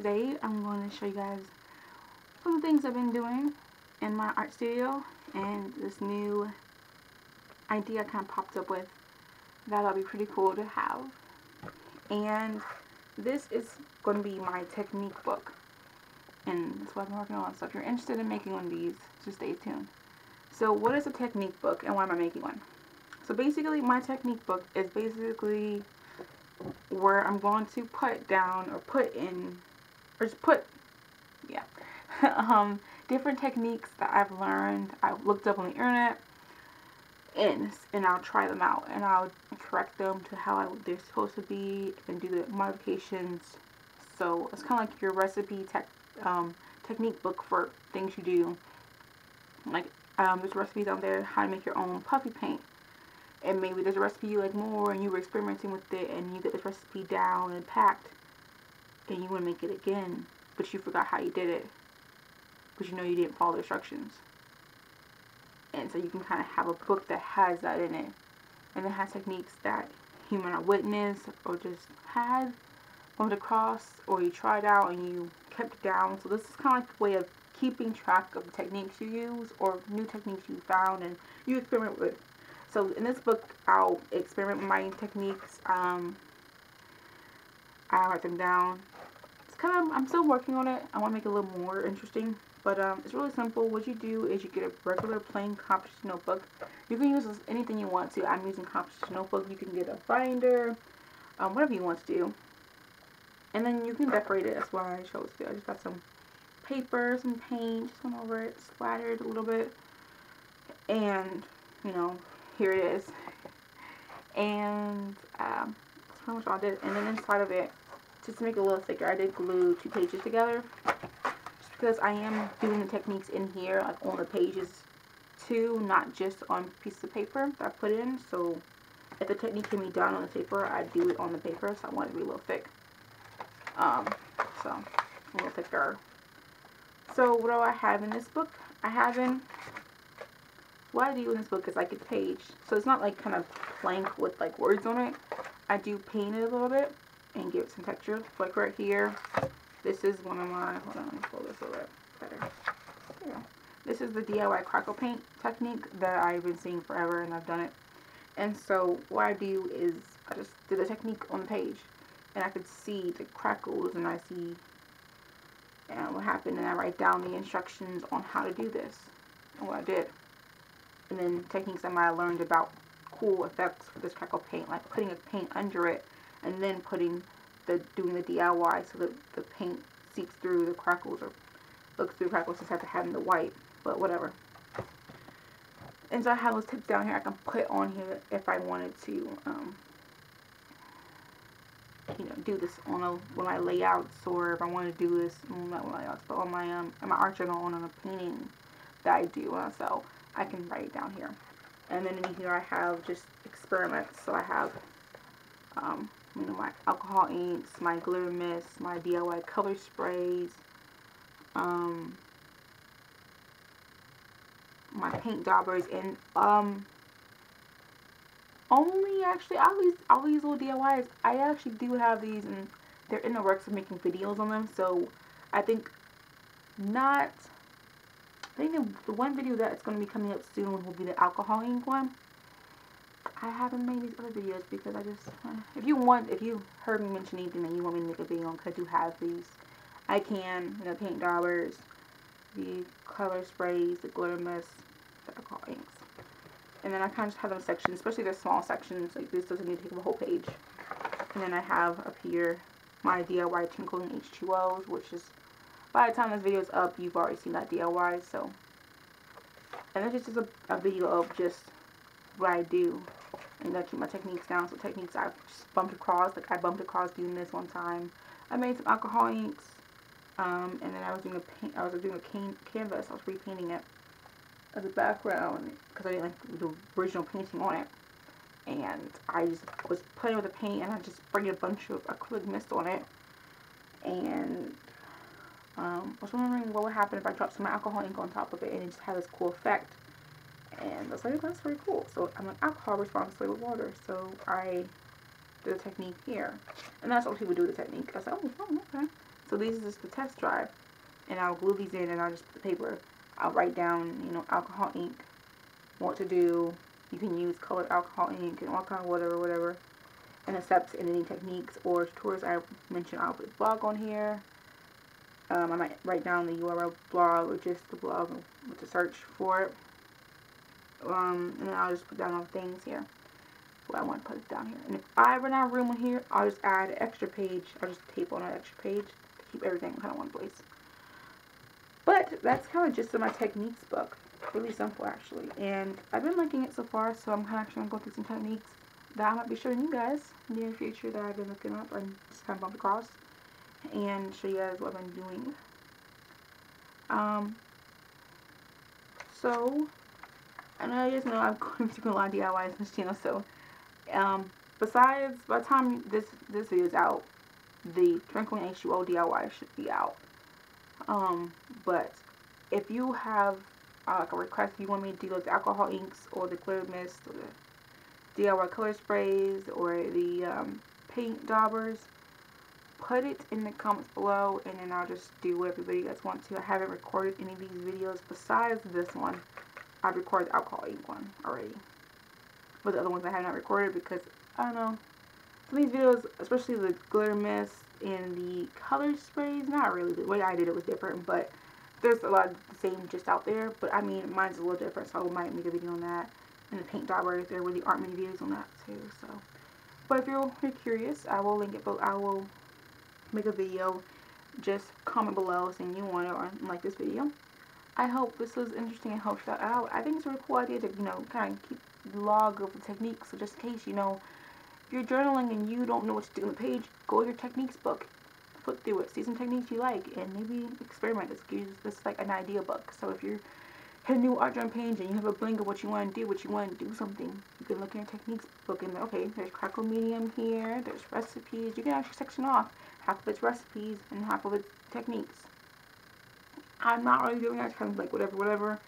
today I'm going to show you guys some of the things I've been doing in my art studio, and this new idea kind of popped up with that'll be pretty cool to have. And this is going to be my technique book, and that's what I'm working on. So if you're interested in making one of these, just stay tuned. So what is a technique book and why am I making one? So basically my technique book is basically where I'm going to put down or put in, or just put, yeah, different techniques that I've learned, I've looked up on the internet, and I'll try them out, and I'll correct them to how they're supposed to be, and do the modifications. So it's kind of like your recipe technique book for things you do. Like there's recipes out there how to make your own puffy paint, and maybe there's a recipe you like more, and you were experimenting with it, and you get this recipe down and packed, and you want to make it again, but you forgot how you did it, but you know you didn't follow the instructions. And so you can kind of have a book that has that in it, and it has techniques that you might not witness or just had bumped across, or you tried out and you kept it down. So this is kind of like a way of keeping track of the techniques you use or new techniques you found and you experiment with. So in this book, I'll experiment with my techniques. I'll write them down. It's kind of, I'm still working on it. I want to make it a little more interesting. But it's really simple. What you do is you get a regular plain composition notebook. You can use anything you want to. I'm using composition notebook. You can get a binder, whatever you want to do. And then you can decorate it. That's what I chose to do. I just got some paper, some paint, just went over it, splattered a little bit. And, you know, here it is. And that's pretty much all I did. And then inside of it, just to make it a little thicker, I did glue 2 pages together. Because I am doing the techniques in here, like on the pages too, not just on pieces of paper that I put in. So if the technique can be done on the paper, I do it on the paper. So I want it to be a little thick. So a little thicker. So what do I have in this book? What I do in this book is like a page. So it's not like kind of blank with like words on it. I do paint it a little bit and give it some texture. Like right here. This is one of my, hold on, let me pull this a little bit better. There we go. This is the DIY crackle paint technique that I've been seeing forever, and I've done it. And so what I do is I just did the technique on the page, and I could see the crackles, and I see what happened, and I write down the instructions on how to do this, and what I did. And then techniques I might have learned about cool effects for this crackle paint, like putting a paint under it, and then doing the DIY so that the paint seeps through the crackles or looks through crackles instead of having the white, but whatever. And so I have those tips down here I can put on here if I wanted to, you know, do this on one of my layouts, or if I want to do this, not layouts, but on my in my art journal on a painting that I do so I can write it down here. And then in here I have just experiments. So I have you know, my alcohol inks, my glitter mist, my DIY color sprays, my paint daubers, and only actually all these little DIYs, I actually do have these, and they're in the works of making videos on them. So I think the one video that's going to be coming up soon will be the alcohol ink one. I haven't made these other videos because I just, if you heard me mention anything that you want me to make a video on, because I do have these, I can, you know, paint daubers, the color sprays, the glitter mist, the alcohol inks. And then I kind of just have them sections, especially the small sections, like this doesn't need to take up a whole page. And then I have up here my DIY twinkling H2Os, which is, by the time this video is up, you've already seen that DIY, so. And this is just a video of just what I do. And I keep my techniques down. So techniques I've just bumped across. Like I bumped across doing this one time. I made some alcohol inks. And then I was doing a canvas. I was repainting it as a background because I didn't like the original painting on it. And I just was playing with the paint, and I just sprayed a bunch of acrylic mist on it. And I was wondering what would happen if I dropped some alcohol ink on top of it, and it just had this cool effect. And I was like, that's very cool. So I'm like, alcohol responds with water. So I did a technique here. And that's what people do with the technique. I was like, oh, okay. So these is just the test drive, and I'll glue these in, and I'll just put the paper. I'll write down, you know, alcohol ink, what to do. You can use colored alcohol ink and all kind of whatever, and accept in any techniques or tutorials I mentioned. I'll put a blog on here. I might write down the URL blog or just the blog with the search for it. And then I'll just put down all the things here. What I want to put it down here. And if I run out of room on here, I'll just add an extra page. I'll just tape on an extra page to keep everything kind of one place. But that's kind of just in my techniques book. Really simple, actually. And I've been liking it so far, so I'm kind of actually going to go through some techniques that I might be showing you guys in the near future that I've been looking up and just kind of bumped across, and show you guys what I've been doing. So, I know you guys know I'm going to do a lot of DIYs on this channel, so, besides, by the time this video is out, the Twinkling H2O DIY should be out. But if you have like a request, if you want me to do those alcohol inks or the clear mist or the DIY color sprays or the paint daubers, put it in the comments below, and then I'll just do whatever you guys want to. I haven't recorded any of these videos besides this one. I've recorded the alcohol ink one already, but the other ones I have not recorded because I don't know. Some of these videos, especially the glitter mist and the color sprays, not really. The way I did it was different, but there's a lot of the same just out there. But I mean, mine's a little different, so I might make a video on that. And the paint daubers, there really aren't many videos on that too. So, but if you're curious, I will link it. But I will make a video. Just comment below saying you want it or like this video. I hope this was interesting and helps you out. I think it's a really cool idea to, you know, kind of keep log of the techniques. So just in case, you know, if you're journaling and you don't know what to do on the page, go to your techniques book, flip through it, see some techniques you like, and maybe experiment. This gives this like an idea book. So if you're hit a new art journal page and you have a blank of what you want to do, something, you can look in your techniques book and okay, there's crackle medium here, there's recipes. You can actually section off half of its recipes and half of its techniques. I'm not really doing that, kind of like whatever.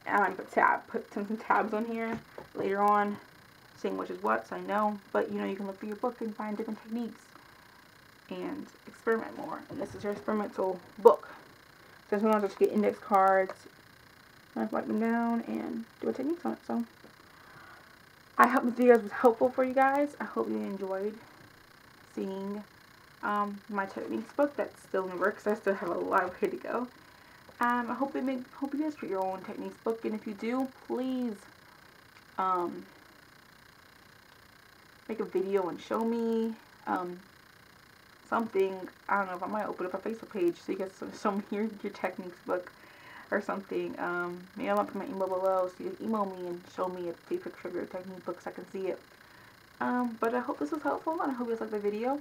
And I put some tabs on here later on, saying which is what, so I know. But you know, you can look through your book and find different techniques and experiment more. And this is your experimental book. So sometimes I just get index cards, and I write them down and do a techniques on it. So I hope this video was helpful for you guys. I hope you enjoyed seeing my techniques book that's still in the works. I still have a lot of way to go. I hope you guys create your own techniques book, and if you do, please make a video and show me something. I don't know if I might open up a Facebook page so you guys can show me your techniques book or something. Maybe I'll put my email below so you can email me and show me a picture of your technique book so I can see it. But I hope this was helpful, and I hope you guys liked the video.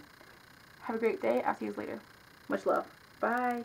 Have a great day. I'll see you later. Much love. Bye.